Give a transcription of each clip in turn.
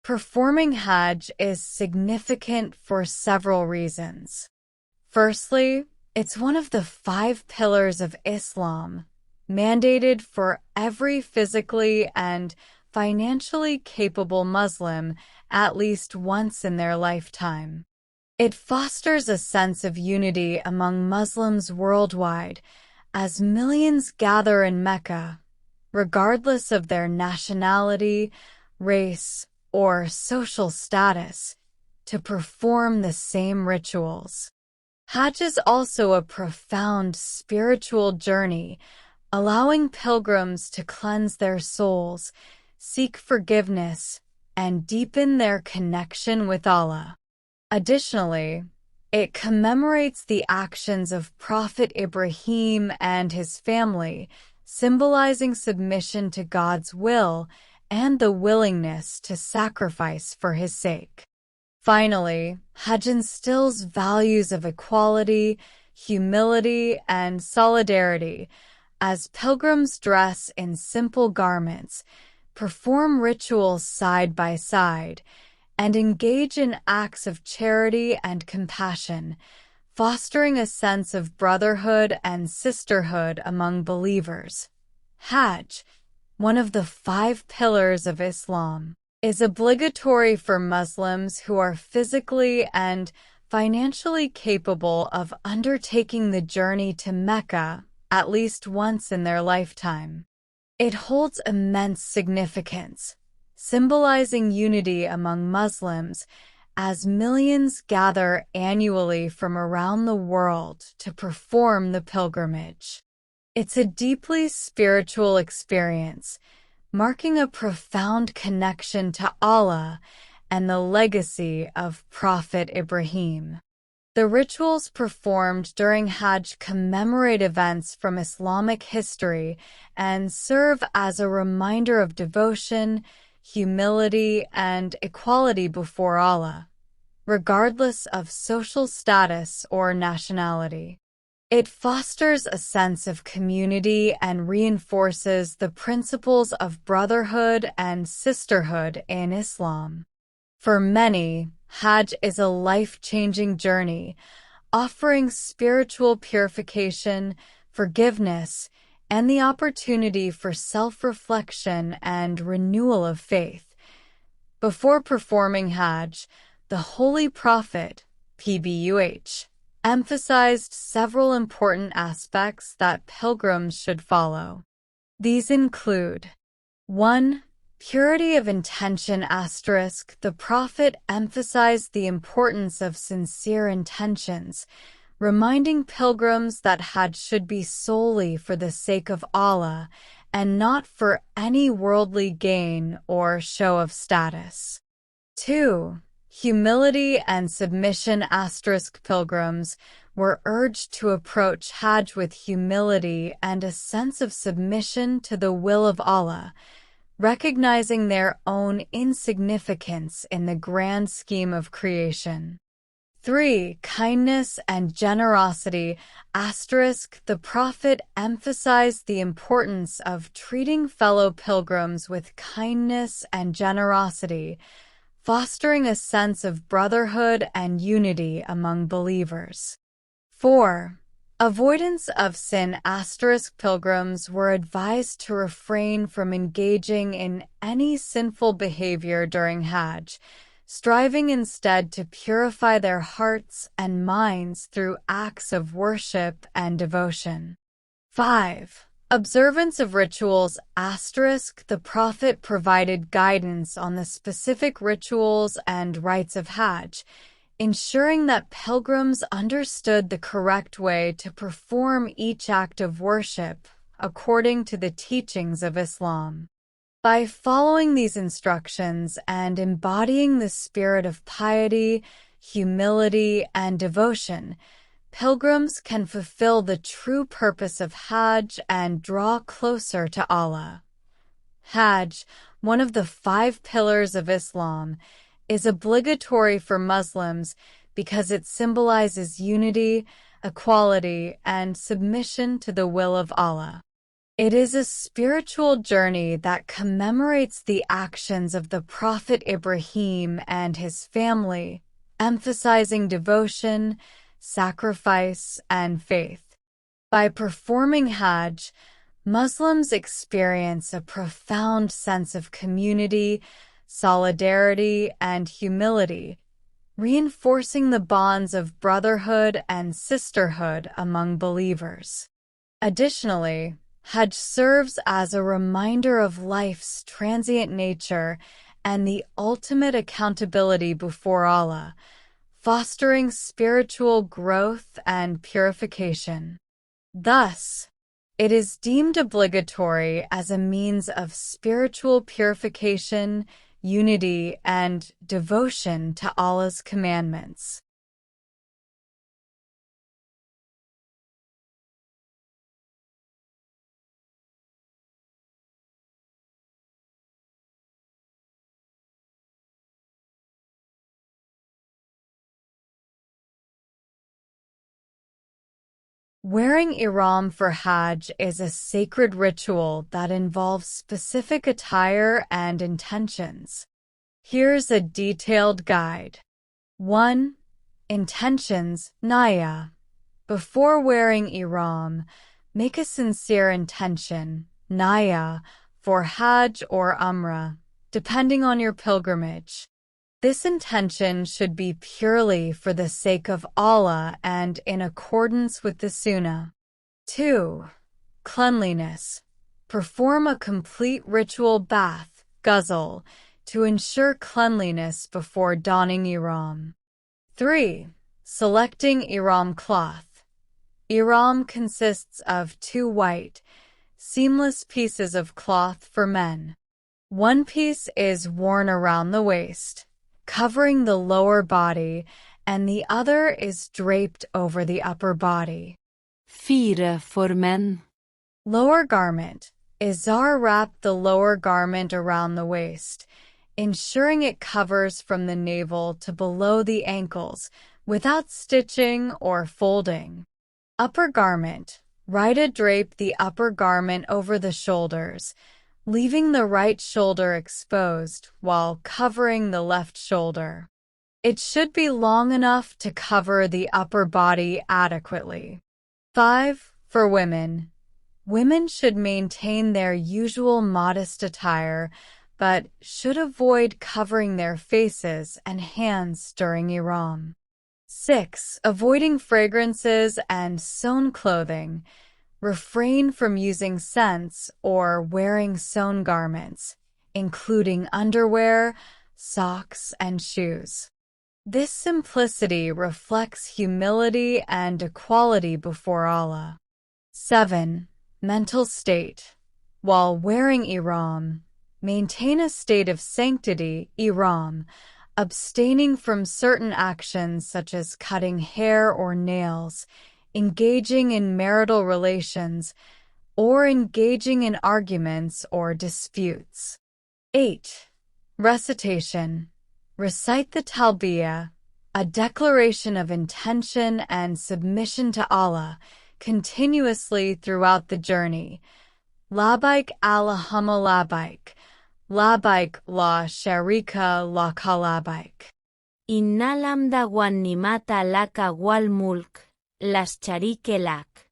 Performing Hajj is significant for several reasons. Firstly, it's one of the 5 pillars of Islam, mandated for every physically and financially capable Muslim at least once in their lifetime. It fosters a sense of unity among Muslims worldwide as millions gather in Mecca, regardless of their nationality, race, or social status, to perform the same rituals. Hajj is also a profound spiritual journey, allowing pilgrims to cleanse their souls, seek forgiveness, and deepen their connection with Allah. Additionally, it commemorates the actions of Prophet Ibrahim and his family, symbolizing submission to God's will and the willingness to sacrifice for his sake. Finally, Hajj instills values of equality, humility, and solidarity as pilgrims dress in simple garments, perform rituals side by side, and engage in acts of charity and compassion, fostering a sense of brotherhood and sisterhood among believers. Hajj, one of the 5 pillars of Islam, is obligatory for Muslims who are physically and financially capable of undertaking the journey to Mecca at least once in their lifetime. It holds immense significance, symbolizing unity among Muslims as millions gather annually from around the world to perform the pilgrimage. It's a deeply spiritual experience, marking a profound connection to Allah and the legacy of Prophet Ibrahim. The rituals performed during Hajj commemorate events from Islamic history and serve as a reminder of devotion, humility, and equality before Allah, regardless of social status or nationality. It fosters a sense of community and reinforces the principles of brotherhood and sisterhood in Islam. For many, Hajj is a life-changing journey, offering spiritual purification, forgiveness, and the opportunity for self-reflection and renewal of faith. Before performing Hajj, the Holy Prophet, PBUH, emphasized several important aspects that pilgrims should follow. These include 1. Purity of intention *. The Prophet emphasized the importance of sincere intentions, reminding pilgrims that Hajj should be solely for the sake of Allah and not for any worldly gain or show of status. 2. Humility and submission *. Pilgrims were urged to approach Hajj with humility and a sense of submission to the will of Allah, recognizing their own insignificance in the grand scheme of creation. 3. Kindness and generosity *. The Prophet emphasized the importance of treating fellow pilgrims with kindness and generosity, fostering a sense of brotherhood and unity among believers. 4. Avoidance of sin *. Pilgrims were advised to refrain from engaging in any sinful behavior during Hajj, striving instead to purify their hearts and minds through acts of worship and devotion. 5. Observance of rituals *. The Prophet provided guidance on the specific rituals and rites of Hajj, ensuring that pilgrims understood the correct way to perform each act of worship according to the teachings of Islam. By following these instructions and embodying the spirit of piety, humility, and devotion, pilgrims can fulfill the true purpose of Hajj and draw closer to Allah. Hajj, one of the 5 pillars of Islam, is obligatory for Muslims because it symbolizes unity, equality, and submission to the will of Allah. It is a spiritual journey that commemorates the actions of the Prophet Ibrahim and his family, emphasizing devotion, sacrifice, and faith. By performing Hajj, Muslims experience a profound sense of community, solidarity, and humility, reinforcing the bonds of brotherhood and sisterhood among believers. Additionally, Hajj serves as a reminder of life's transient nature and the ultimate accountability before Allah, fostering spiritual growth and purification. Thus, it is deemed obligatory as a means of spiritual purification, unity, and devotion to Allah's commandments. Wearing ihram for Hajj is a sacred ritual that involves specific attire and intentions. Here's a detailed guide. 1. Intentions, Niyya. Before wearing ihram, make a sincere intention, Niyya, for Hajj or umrah, depending on your pilgrimage. This intention should be purely for the sake of Allah and in accordance with the Sunnah. 2. Cleanliness. Perform a complete ritual bath, ghusl, to ensure cleanliness before donning ihram. 3. Selecting ihram cloth. Ihram consists of 2 white, seamless pieces of cloth for men. One piece is worn around the waist, covering the lower body, and the other is draped over the upper body. 4 for men. Lower garment. Izar wrap the lower garment around the waist, ensuring it covers from the navel to below the ankles without stitching or folding. Upper garment. Raida drape the upper garment over the shoulders, leaving the right shoulder exposed while covering the left shoulder. It should be long enough to cover the upper body adequately. 5. For women. Women should maintain their usual modest attire, but should avoid covering their faces and hands during ihram. 6. Avoiding fragrances and sewn clothing. Refrain from using scents or wearing sewn garments, including underwear, socks, and shoes. This simplicity reflects humility and equality before Allah. 7. Mental state. While wearing ihram, maintain a state of sanctity, ihram, abstaining from certain actions such as cutting hair or nails, engaging in marital relations, or engaging in arguments or disputes. 8. Recitation. Recite the talbiyah, a declaration of intention and submission to Allah, continuously throughout the journey. Labbaik Allahumma labbaik. Labbaik la sharika laka labbaik. Innal hamda wan nimata laka wal mulk. Las sharike lak.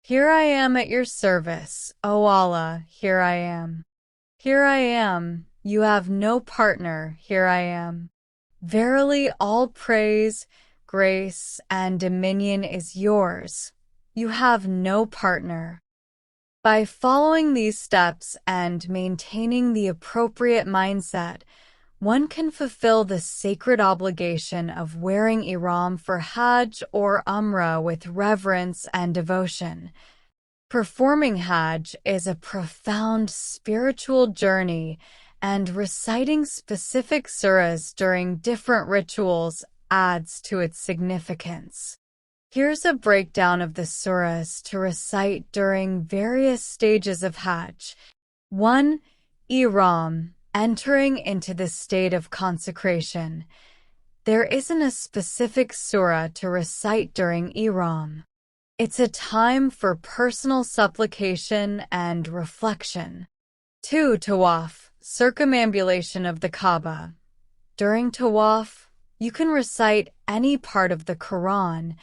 Here I am at your service, O Allah, here I am. Here I am, you have no partner, here I am. Verily all praise, grace, and dominion is yours. You have no partner. By following these steps and maintaining the appropriate mindset, one can fulfill the sacred obligation of wearing ihram for Hajj or umrah with reverence and devotion. Performing Hajj is a profound spiritual journey, and reciting specific surahs during different rituals adds to its significance. Here's a breakdown of the surahs to recite during various stages of Hajj. 1. Ihram. Entering into the state of consecration. There isn't a specific surah to recite during ihram. It's a time for personal supplication and reflection. 2. Tawaf, circumambulation of the Kaaba. During Tawaf, you can recite any part of the Quran,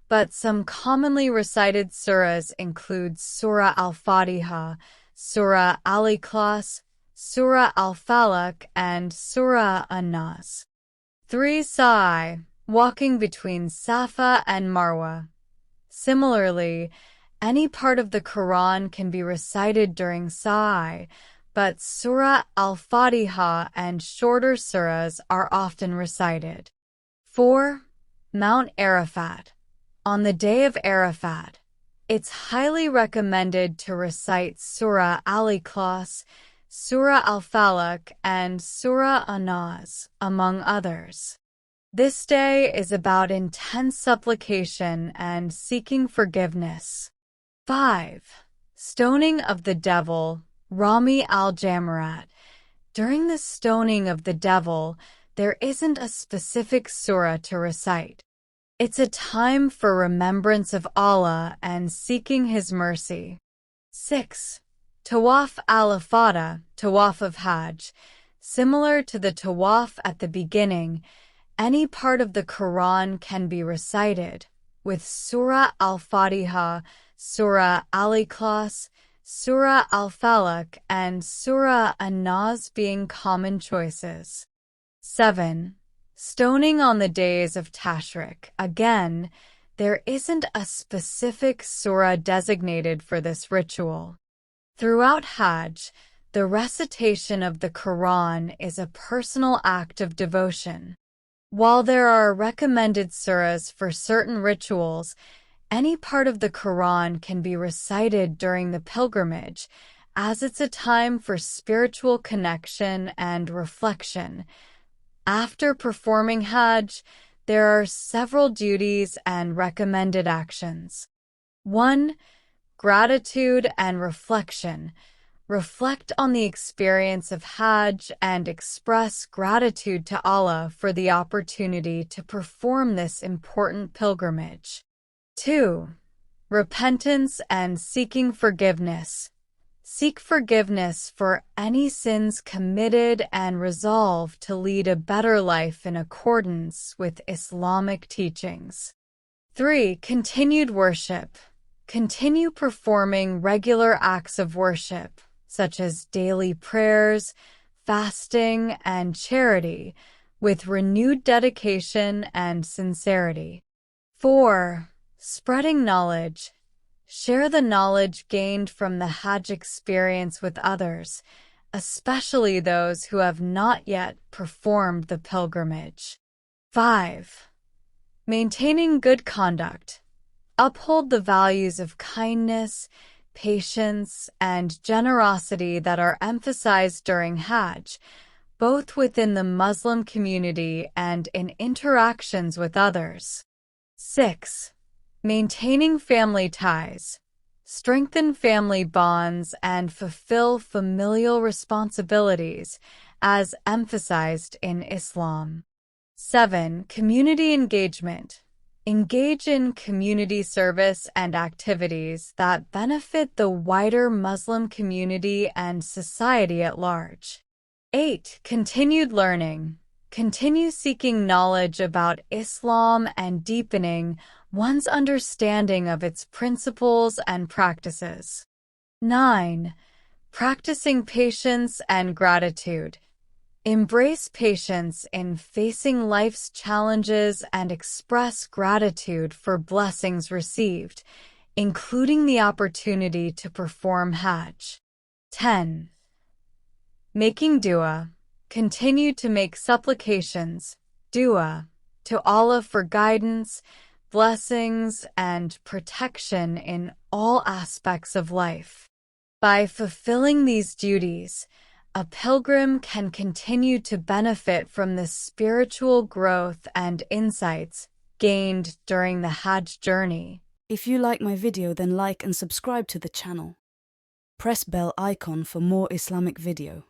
but some commonly recited surahs include Surah Al-Fatiha, Surah Al-Ikhlas, Surah Al-Falaq, and Surah An-Nas. 3. Sa'i, walking between Safa and Marwa. Similarly, any part of the Quran can be recited during Sa'i, but Surah Al-Fatiha and shorter surahs are often recited. 4. Mount Arafat. On the day of Arafat, it's highly recommended to recite Surah Al-Ikhlas, Surah Al-Falaq, and Surah An-Nas, among others. This day is about intense supplication and seeking forgiveness. 5. Stoning of the Devil, Rami al-Jamarat. During the stoning of the devil, there isn't a specific surah to recite. It's a time for remembrance of Allah and seeking His mercy. 6. Tawaf al-Ifada, Tawaf of Hajj. Similar to the Tawaf at the beginning, any part of the Quran can be recited, with Surah Al-Fatiha, Surah Al-Ikhlas, Surah Al-Falaq, and Surah An-Nas being common choices. 7. Stoning on the days of Tashriq. Again, there isn't a specific surah designated for this ritual. Throughout Hajj, the recitation of the Quran is a personal act of devotion. While there are recommended surahs for certain rituals, any part of the Quran can be recited during the pilgrimage, as it's a time for spiritual connection and reflection. After performing Hajj, there are several duties and recommended actions. 1. Gratitude and reflection. Reflect on the experience of Hajj and express gratitude to Allah for the opportunity to perform this important pilgrimage. 2. Repentance and seeking forgiveness. Seek forgiveness for any sins committed and resolve to lead a better life in accordance with Islamic teachings. 3. Continued worship. Continue performing regular acts of worship, such as daily prayers, fasting, and charity, with renewed dedication and sincerity. 4. Spreading knowledge. Share the knowledge gained from the Hajj experience with others, especially those who have not yet performed the pilgrimage. 5. Maintaining good conduct. Uphold the values of kindness, patience, and generosity that are emphasized during Hajj, both within the Muslim community and in interactions with others. 6. Maintaining family ties. Strengthen family bonds and fulfill familial responsibilities, as emphasized in Islam. 7. Community engagement. Engage in community service and activities that benefit the wider Muslim community and society at large. 8. Continued learning. Continue seeking knowledge about Islam and deepening one's understanding of its principles and practices. 9. Practicing patience and gratitude. Embrace patience in facing life's challenges and express gratitude for blessings received, including the opportunity to perform Hajj. 10. Making dua. Continue to make supplications, dua, to Allah for guidance, blessings, and protection in all aspects of life. By fulfilling these duties, a pilgrim can continue to benefit from the spiritual growth and insights gained during the Hajj journey. If you like my video, then like and subscribe to the channel. Press bell icon for more Islamic video.